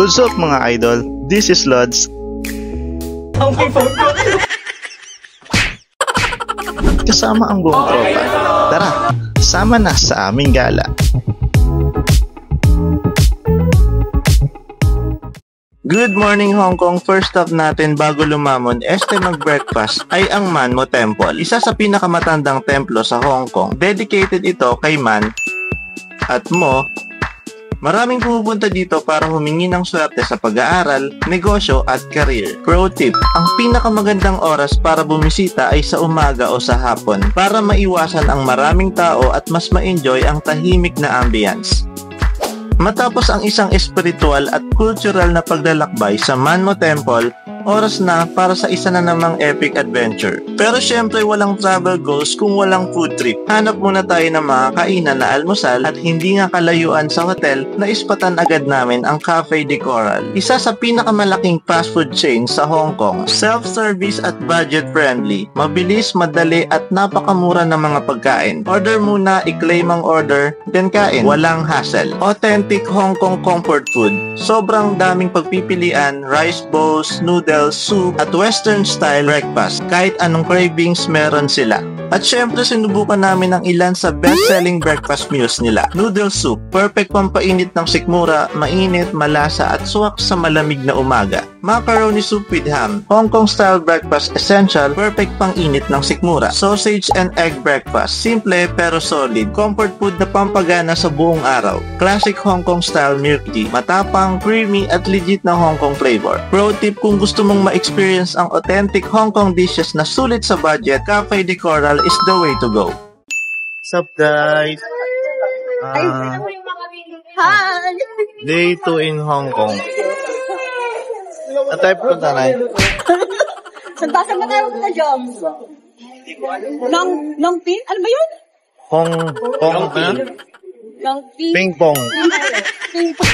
What's up mga idol? This is Lods. Kasama ang buong tropa. Tara, sama na sa aming gala. Good morning Hong Kong! First stop natin bago lumamon mag-breakfast ay ang Manmo Temple. Isa sa pinakamatandang templo sa Hong Kong. Dedicated ito kay Man at Mo. Maraming pumupunta dito para humingi ng swerte sa pag-aaral, negosyo at career. Pro tip, ang pinakamagandang oras para bumisita ay sa umaga o sa hapon para maiwasan ang maraming tao at mas ma-enjoy ang tahimik na ambience. Matapos ang isang espiritual at cultural na paglalakbay sa Manmo Temple, oras na para sa isa na namang epic adventure. Pero syempre walang travel goals kung walang food trip. Hanap muna tayo ng mga kainan na almusal at hindi nga kalayuan sa hotel na ispatan agad namin ang Cafe de Coral. Isa sa pinakamalaking fast food chain sa Hong Kong. Self-service at budget friendly. Mabilis, madali at napakamura ng mga pagkain. Order muna, i-claim ang order, then kain. Walang hassle. Authentic Hong Kong comfort food. Sobrang daming pagpipilian, rice bowls, noodles, soup, at western-style breakfast. Kahit anong cravings meron sila. At syempre sinubukan namin ang ilan sa best-selling breakfast meals nila. Noodle soup, perfect pampainit ng sikmura, mainit, malasa at suwak sa malamig na umaga. Macaroni soup with ham, Hong Kong-style breakfast essential, perfect pang-init ng sikmura. Sausage and egg breakfast, simple pero solid. Comfort food na pampagana sa buong araw. Classic Hong Kong-style milk tea, matapang, creamy at legit na Hong Kong flavor. Pro tip, kung gusto mong ma-experience ang authentic Hong Kong dishes na sulit sa budget, Cafe de Coral is the way to go. What's up guys? Hi! Day 2 in Hong Kong. At tayo punta na eh. Saan ba tayo punta, Joms? Long pin? Ano ba yun? Hong Kong na? Long pin? Ping pong. Ping pong.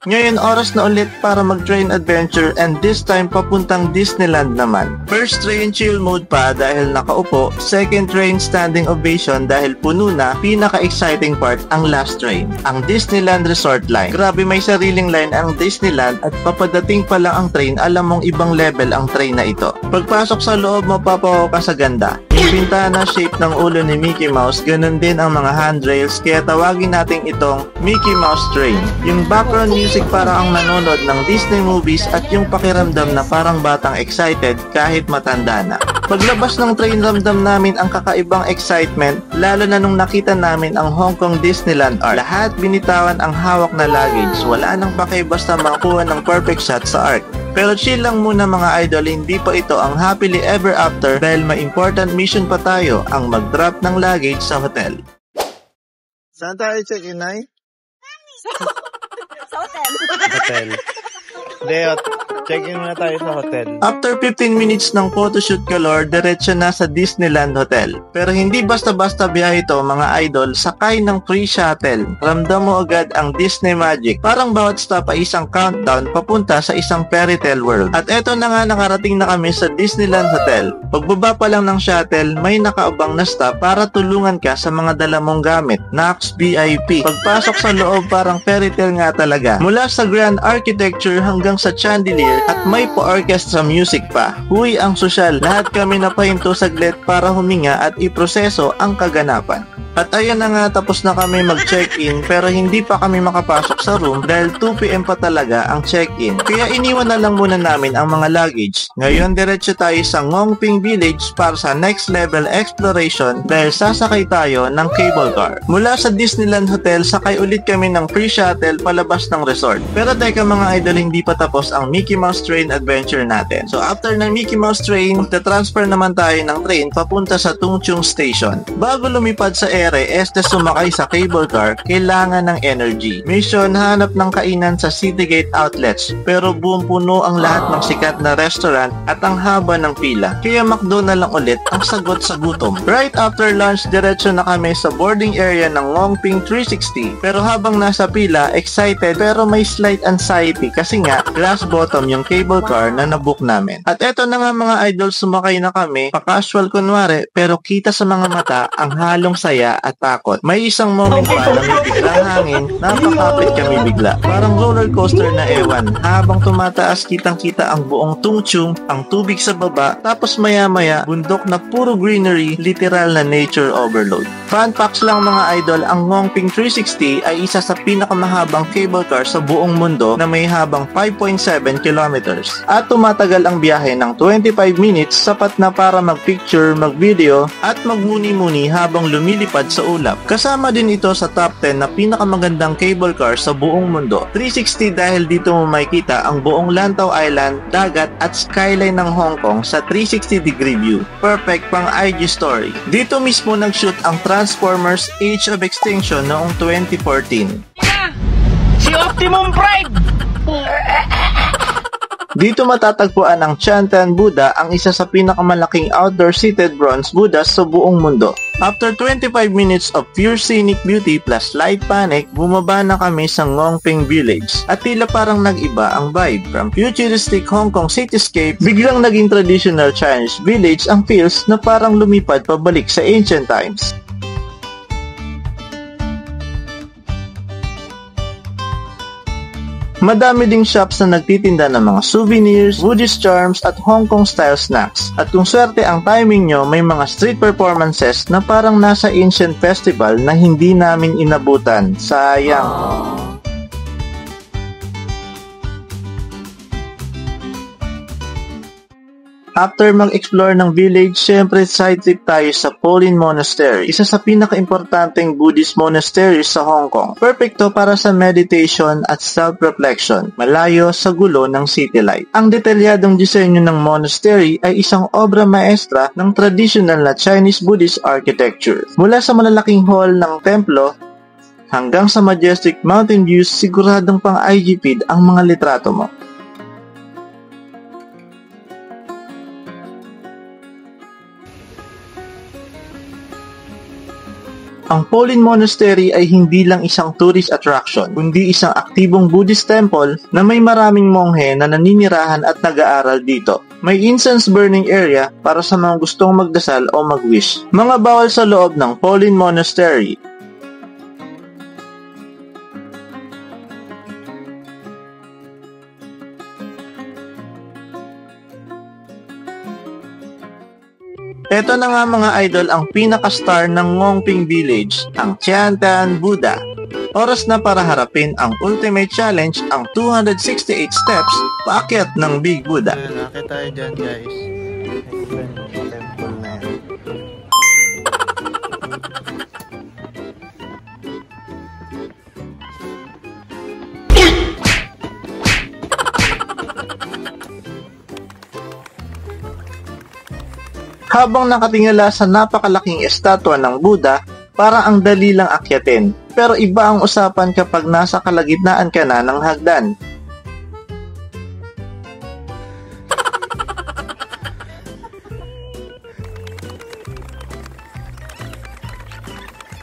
Ngayon, oras na ulit para mag-train adventure and this time papuntang Disneyland naman. First train chill mode pa dahil nakaupo, second train standing ovation dahil puno na, pinaka-exciting part ang last train, ang Disneyland Resort Line. Grabe, may sariling line ang Disneyland at papadating pa lang ang train, alam mong ibang level ang train na ito. Pagpasok sa loob, mapapawaw ka sa ganda. Yung bintana shape ng ulo ni Mickey Mouse, ganun din ang mga handrails, kaya tawagin natin itong Mickey Mouse Train. Yung background music para ang nanonood ng Disney movies at yung pakiramdam na parang batang excited kahit matanda na. Paglabas ng train, ramdam namin ang kakaibang excitement, lalo na nung nakita namin ang Hong Kong Disneyland Arc. Lahat binitawan ang hawak na luggage, wala nang pake basta makakuha ng perfect shot sa arc. Pero chill lang muna mga idol, hindi pa ito ang happily ever after dahil may important mission pa tayo, ang mag-drop ng luggage sa hotel. Saan tayo check-in, Nay? Sa hotel. Hotel. Leo, check-in muna tayo sa hotel. After 15 minutes ng photoshoot galore, diretso na sa Disneyland Hotel. Pero hindi basta-basta biyahe ito mga idol, sakay ng free shuttle. Ramdam mo agad ang Disney magic. Parang bawat stop ay isang countdown papunta sa isang fairy tale world. At eto na nga, nakarating na kami sa Disneyland Hotel. Pagbaba pa lang ng shuttle, may nakaabang na stop para tulungan ka sa mga dala mong gamit. Nax VIP. Pagpasok sa loob, parang fairy tale nga talaga. Mula sa grand architecture hanggang sa chandelier at may pa-orchestra music pa. Huy, ang sosyal. Lahat kami napahinto saglit para huminga at iproseso ang kaganapan. At ayan na nga, tapos na kami mag-check-in pero hindi pa kami makapasok sa room dahil 2 PM pa talaga ang check-in. Kaya iniwan na lang muna namin ang mga luggage. Ngayon diretso tayo sa Ngong Ping Village para sa next level exploration dahil sasakay tayo ng cable car. Mula sa Disneyland Hotel, sakay ulit kami ng free shuttle palabas ng resort. Pero teka mga idol, hindi pa tapos ang Mickey Mouse Train adventure natin. So after ng Mickey Mouse Train, magta-transfer naman tayo ng train papunta sa Tung Chung Station. Bago lumipad sa sumakay sa cable car, kailangan ng energy. Mission, hanap ng kainan sa Citygate outlets, pero buong puno ang lahat ng sikat na restaurant at ang haba ng pila. Kaya McDo na lang ulit ang sagot sa gutom. Right after lunch, diretso na kami sa boarding area ng Ngong Ping 360. Pero habang nasa pila, excited pero may slight anxiety kasi nga glass bottom yung cable car na nabook namin. At eto na nga mga idol, sumakay na kami, pa-casual kunwari, pero kita sa mga mata ang halong saya saya at takot. May isang moment pa na may biglang hangin, napakapit kami bigla. Parang roller coaster na ewan. Habang tumataas, kitang-kita ang buong tungtyung, ang tubig sa baba, tapos maya-maya, bundok na puro greenery, literal na nature overload. Fun facts lang mga idol, ang Ngongping 360 ay isa sa pinakamahabang cable car sa buong mundo na may habang 5.7 kilometers. At tumatagal ang biyahe ng 25 minutes, sapat na para mag-picture, mag-video, at magmuni-muni habang lumilipad sa ulap. Kasama din ito sa top 10 na pinakamagandang cable car sa buong mundo. 360 dahil dito mo makikita ang buong Lantau Island, dagat at skyline ng Hong Kong sa 360-degree view. Perfect pang IG story. Dito mismo nag-shoot ang Transformers Age of Extinction noong 2014. Si Optimum Prime! Dito matatagpuan ang Tiantan Buddha, ang isa sa pinakamalaking outdoor seated bronze Buddhas sa buong mundo. After 25 minutes of pure scenic beauty plus light panic, bumaba na kami sa Ngongping Village. At tila parang nag-iba ang vibe. From futuristic Hong Kong cityscape, biglang naging traditional Chinese village ang feels na parang lumipad pabalik sa ancient times. Madami ding shops na nagtitinda ng mga souvenirs, Buddhist charms at Hong Kong style snacks. At kung swerte ang timing nyo, may mga street performances na parang nasa ancient festival na hindi namin inabutan. Sayang. After mag-explore ng village, syempre side trip tayo sa Polin Monastery, isa sa pinaka-importanteng Buddhist monastery sa Hong Kong. Perfecto para sa meditation at self-reflection, malayo sa gulo ng city life. Ang detalyadong disenyo ng monastery ay isang obra maestra ng traditional na Chinese Buddhist architecture. Mula sa malalaking hall ng templo hanggang sa majestic mountain views, siguradong pang IG feed ang mga litrato mo. Ang Polin Monastery ay hindi lang isang tourist attraction, kundi isang aktibong Buddhist temple na may maraming monghe na naninirahan at nag-aaral dito. May incense burning area para sa mga gustong magdasal o mag-wish. Mga bawal sa loob ng Polin Monastery. Ito na nga mga idol ang pinaka-star ng Ngongping Village, ang Tiantan Buddha. Oras na para harapin ang ultimate challenge, ang 268 steps paakyat ng Big Buddha. Nakita tayo dyan guys. Habang nakatingala sa napakalaking estatwa ng Buddha, parang ang dali lang akyatin. Pero iba ang usapan kapag nasa kalagitnaan ka na ng hagdan.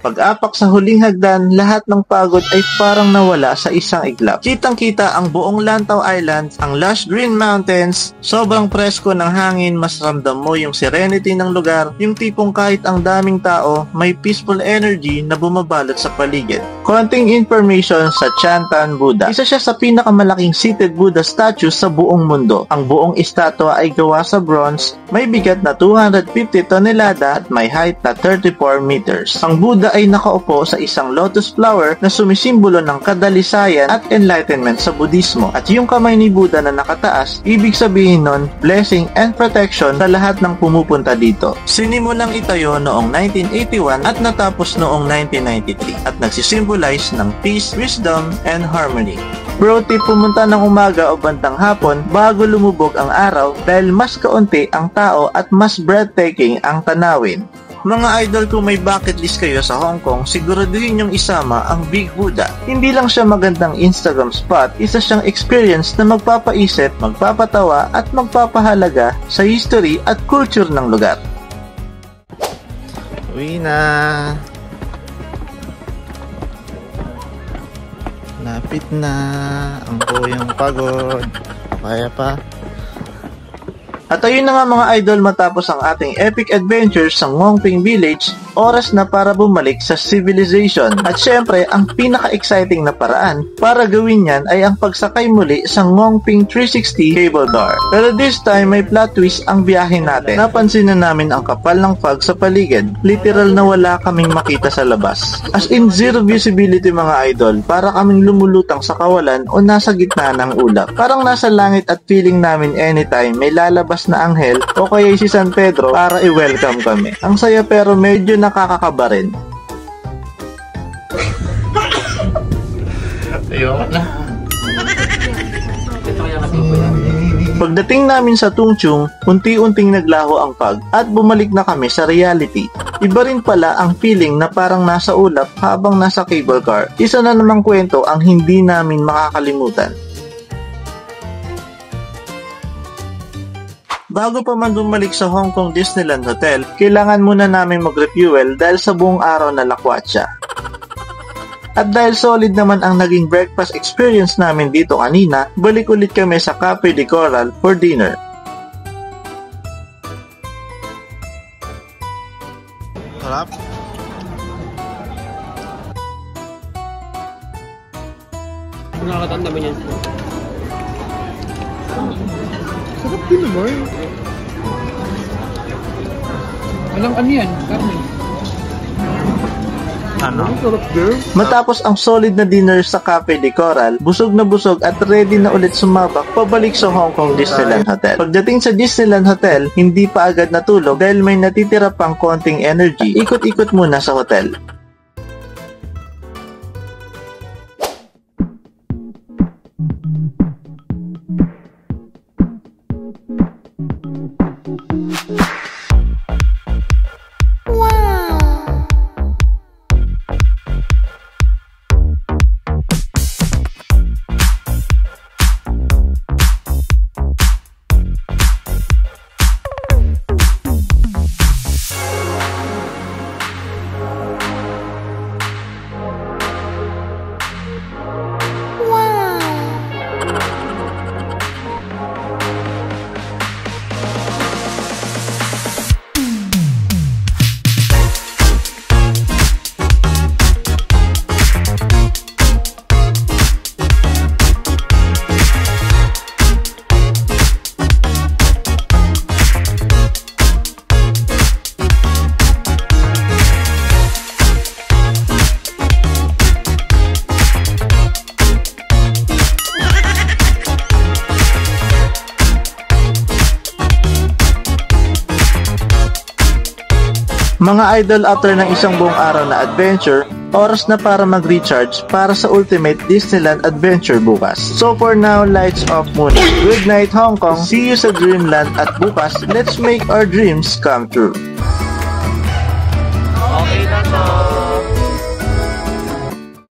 Pag-apak sa huling hagdan, lahat ng pagod ay parang nawala sa isang iglap. Kitang-kita ang buong Lantau Island, ang lush green mountains, sobrang presko ng hangin, mas ramdam mo yung serenity ng lugar, yung tipong kahit ang daming tao, may peaceful energy na bumabalot sa paligid. Konting information sa Tiantan Buddha. Isa siya sa pinakamalaking seated Buddha statue sa buong mundo. Ang buong estatwa ay gawa sa bronze, may bigat na 250 tonelada at may height na 34 meters. Ang Buddha ay nakaupo sa isang lotus flower na sumisimbolo ng kadalisayan at enlightenment sa Budismo. At yung kamay ni Buddha na nakataas, ibig sabihin nun, blessing and protection sa lahat ng pumupunta dito. Sinimulang itayo noong 1981 at natapos noong 1993 at nagsisimbolize ng peace, wisdom, and harmony. Bro tip, pumunta ng umaga o bandang hapon bago lumubog ang araw dahil mas kaunti ang tao at mas breathtaking ang tanawin. Mga idol, kung may bucket list kayo sa Hong Kong, siguraduhin yung isama ang Big Buddha. Hindi lang siya magandang Instagram spot, isa siyang experience na magpapaisip, magpapatawa at magpapahalaga sa history at culture ng lugar. Uwi na. Lapit na. Ang kuyang pagod. Kaya pa. At ayun na nga mga idol, matapos ang ating epic adventures sa Ngongping Village, Oras na para bumalik sa civilization. At syempre, ang pinaka-exciting na paraan para gawin yan ay ang pagsakay muli sa Ngongping 360 cable car. Pero this time, may plot twist ang biyahe natin. Napansin na namin ang kapal ng fog sa paligid. Literal na wala kaming makita sa labas. As in, zero visibility mga idol. Para kaming lumulutang sa kawalan o nasa gitna ng ulap. Parang nasa langit at feeling namin anytime may lalabas na anghel o kaya si San Pedro para i-welcome kami. Ang saya pero medyo nakakakaba rin. Ayoko na. Pagdating namin sa Tungchung, unti-unting naglaho ang fog at bumalik na kami sa reality. Iba rin pala ang feeling na parang nasa ulap habang nasa cable car. Isa na namang kwento ang hindi namin makakalimutan. Bago pa man bumalik sa Hong Kong Disneyland Hotel, kailangan muna namin mag-refuel dahil sa buong araw na lakwat siya. At dahil solid naman ang naging breakfast experience namin dito kanina, balik ulit kami sa Cafe de Coral for dinner. Sarap? Nakakatanda ba niyan? Sarap din naman. Walang ano yan, karne. Ano? Sarap din. Matapos ang solid na dinner sa Cafe de Coral, busog na busog at ready na ulit sumabak pabalik sa Hong Kong Disneyland Hotel. Pagdating sa Disneyland Hotel, hindi pa agad natulog dahil may natitira pang konting energy. Ikot-ikot muna sa hotel. Mga idol, after ng isang buong araw na adventure, oras na para mag-recharge para sa ultimate Disneyland adventure bukas. So for now, lights off muna. Good night Hong Kong, see you sa Dreamland at bukas, let's make our dreams come true. Okay na to.